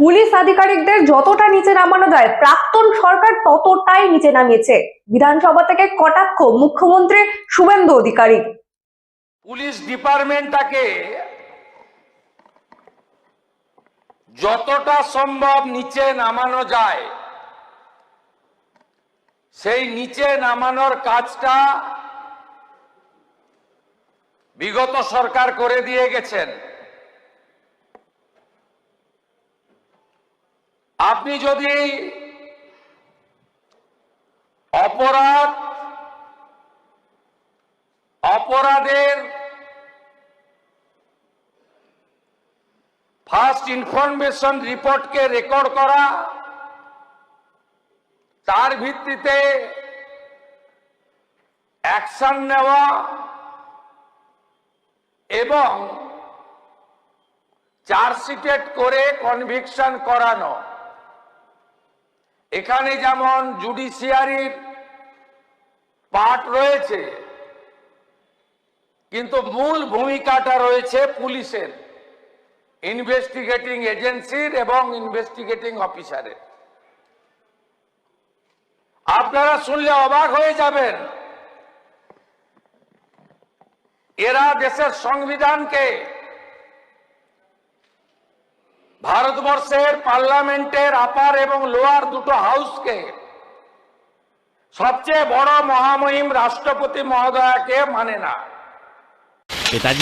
Police আধিকারিকদের যতটা নিচে নামানো যায় প্রাক্তন সরকার ততটাই নিচে নামিয়েছে। বিধানসভা থেকে কটাক্ষ মুখ্যমন্ত্রী শুভেন্দু অধিকারী। পুলিশ ডিপার্টমেন্টটাকে যতটা সম্ভব নিচে নামানো যায় সেই নিচে নামানোর কাজটা বিগত সরকার করে দিয়ে গেছেন। আপনি যদি অপরাধের ফার্স্ট ইনফরমেশন রিপোর্টকে রেকর্ড করা, তার ভিত্তিতে অ্যাকশন নেওয়া এবং চার্জশিটেড করে কনভিকশন করানো, এখানে যেমন জুডিশিয়ারির পার্ট রয়েছে, কিন্তু মূল ভূমিকাটা রয়েছে পুলিশের, ইনভেস্টিগেটিং এজেন্সির এবং ইনভেস্টিগেটিং অফিসারের। আপনারা শুনলে অবাক হয়ে যাবেন, এরা দেশের সংবিধানকে, ভারতবর্ষের পার্লামেন্টের আপার এবং লোয়ার দুটো হাউসকে, সবচেয়ে বড় মহামহিম রাষ্ট্রপতি মহোদয়কে মানে না। पिताजी